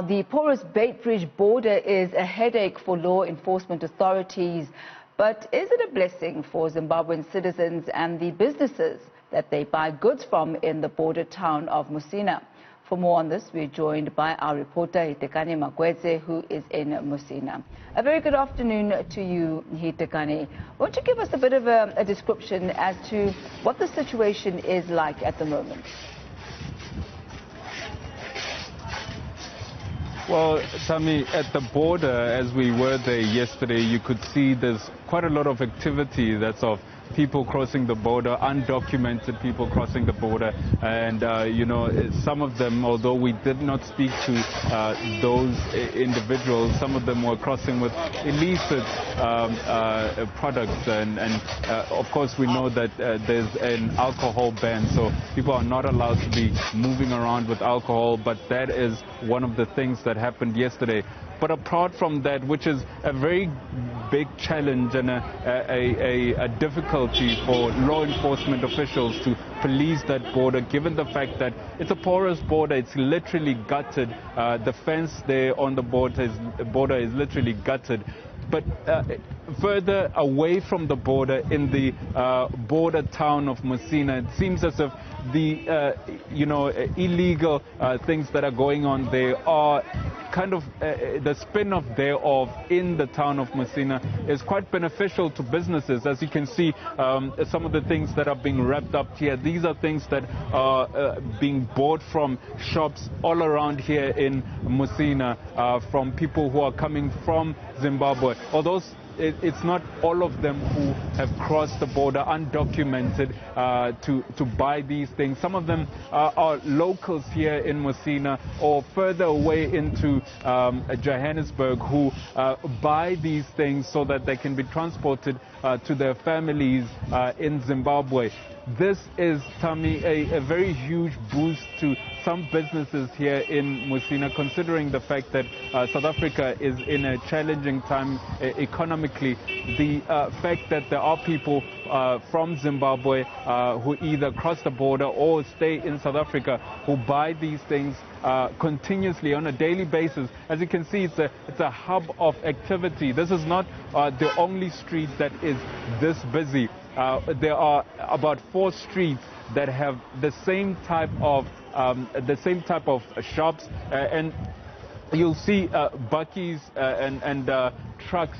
The porous Beitbridge border is a headache for law enforcement authorities, but is it a blessing for Zimbabwean citizens and the businesses that they buy goods from in the border town of Musina? For more on this, we're joined by our reporter Hitekani Magwedze, who is in Musina. A very good afternoon to you, Hitekani. Won't you give us a bit of a description as to what the situation is like at the moment? Well, Tammy, at the border, as we were there yesterday, you could see there's quite a lot of activity that's of people crossing the border, undocumented people crossing the border. And, some of them, although we did not speak to those individuals, some of them were crossing with illicit products. And of course, we know that there's an alcohol ban, so people are not allowed to be moving around with alcohol. But that is one of the things that happened yesterday. But apart from that, which is a very big challenge and a difficulty for law enforcement officials to police that border, given the fact that it's a porous border, it's literally gutted. The fence there on the border is literally gutted. But further away from the border, in the border town of Musina, it seems as if the illegal things that are going on there are kind of the spin-off thereof in the town of Musina is quite beneficial to businesses. As you can see, some of the things that are being wrapped up here, these are things that are being bought from shops all around here in Musina, from people who are coming from Zimbabwe. Although it's not all of them who have crossed the border undocumented to buy these things. Some of them are locals here in Musina or further away into Johannesburg who buy these things so that they can be transported to their families in Zimbabwe. This is, Tammy, a very huge boost to some businesses here in Musina, considering the fact that South Africa is in a challenging time economically. The fact that there are people from Zimbabwe who either cross the border or stay in South Africa who buy these things continuously on a daily basis. As you can see, it's a hub of activity. This is not the only street that is this busy. There are about 4 streets that have the same type of shops, and you'll see bakkies and trucks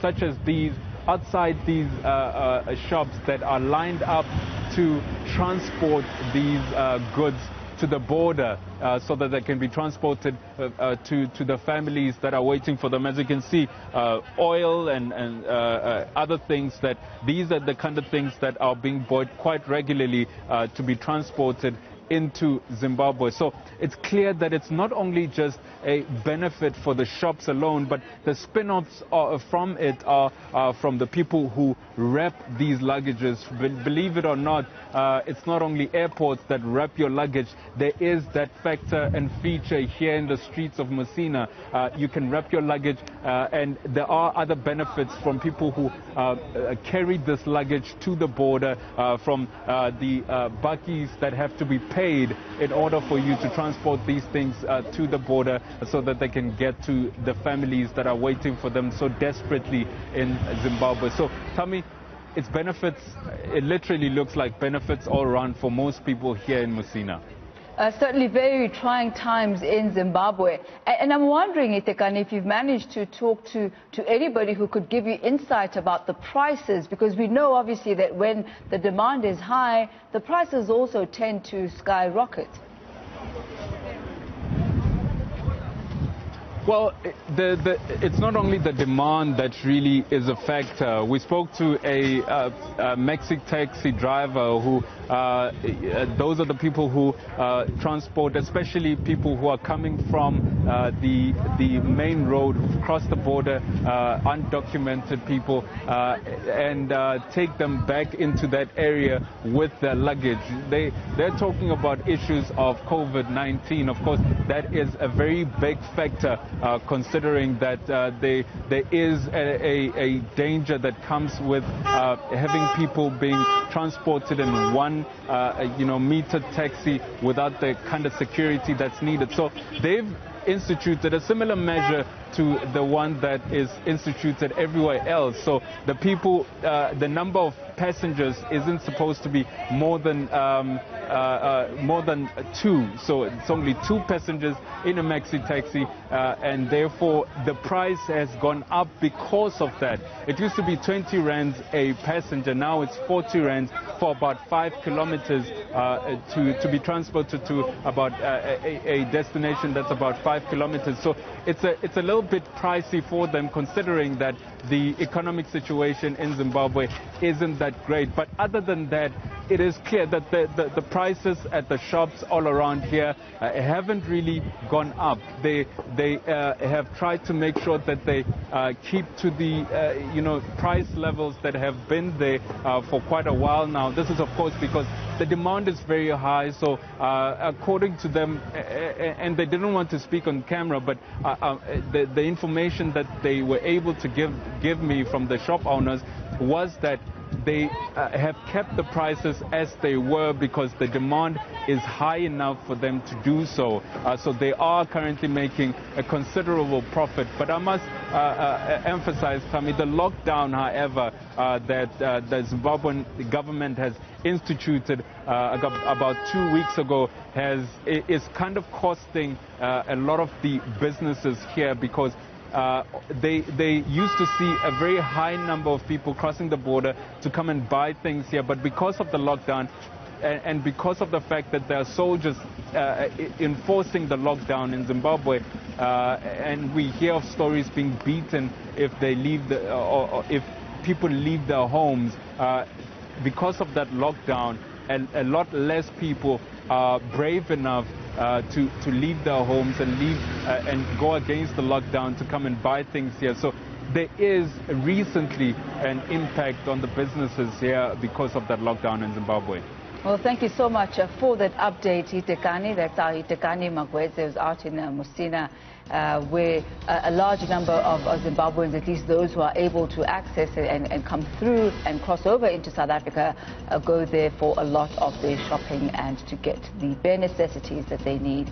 such as these outside these shops that are lined up to transport these goods to the border so that they can be transported to the families that are waiting for them. As you can see, oil and other things, that these are the kind of things that are being bought quite regularly to be transported into Zimbabwe. So it's clear that it's not only just a benefit for the shops alone, but the spin-offs from it are from the people who wrap these luggages. Believe it or not, it's not only airports that wrap your luggage. There is that factor and feature here in the streets of Musina. You can wrap your luggage, and there are other benefits from people who carry this luggage to the border, from the bakkies that have to be paid in order for you to transport these things to the border so that they can get to the families that are waiting for them so desperately in Zimbabwe. So tell me, its benefits, it literally looks like benefits all around for most people here in Musina. Certainly very trying times in Zimbabwe. And I'm wondering, Hitekani, if you've managed to talk to anybody who could give you insight about the prices, because we know obviously that when the demand is high, the prices also tend to skyrocket. Well, it's not only the demand that really is a factor. We spoke to a Mexican taxi driver who, those are the people who transport, especially people who are coming from the main road, who've crossed the border, undocumented people, and take them back into that area with their luggage. They're talking about issues of COVID-19. Of course, that is a very big factor. Considering that there is a danger that comes with having people being transported in one metered taxi without the kind of security that's needed. So they've instituted a similar measure to the one that is instituted everywhere else. So the people, the number of passengers isn't supposed to be more than 2. So it's only 2 passengers in a maxi taxi, and therefore the price has gone up because of that. It used to be 20 rands a passenger. Now it's 40 rands for about 5 kilometers to be transported to about a destination that's about 5 kilometers. So it's a little bit pricey for them, considering that the economic situation in Zimbabwe isn't that great. But other than that, it is clear that the prices at the shops all around here haven't really gone up. They have tried to make sure that they keep to the price levels that have been there for quite a while now. This is of course because the demand is very high. So according to them, and they didn't want to speak on camera, but the information that they were able to give me from the shop owners was that they have kept the prices as they were because the demand is high enough for them to do so. So they are currently making a considerable profit. But I must emphasize, Tommy, the lockdown, however, that the Zimbabwean government has instituted about 2 weeks ago is kind of costing a lot of the businesses here, because they used to see a very high number of people crossing the border to come and buy things here. But because of the lockdown and because of the fact that there are soldiers enforcing the lockdown in Zimbabwe, and we hear of stories being beaten if they leave or if people leave their homes, because of that lockdown, a lot less people are brave enough to leave their homes and and go against the lockdown to come and buy things here. So there is recently an impact on the businesses here because of that lockdown in Zimbabwe. Well, thank you so much for that update, Hitekani. That's our Hitekani Magwedze, who's out in Musina, where a large number of Zimbabweans, at least those who are able to access it and come through and cross over into South Africa, go there for a lot of their shopping and to get the bare necessities that they need.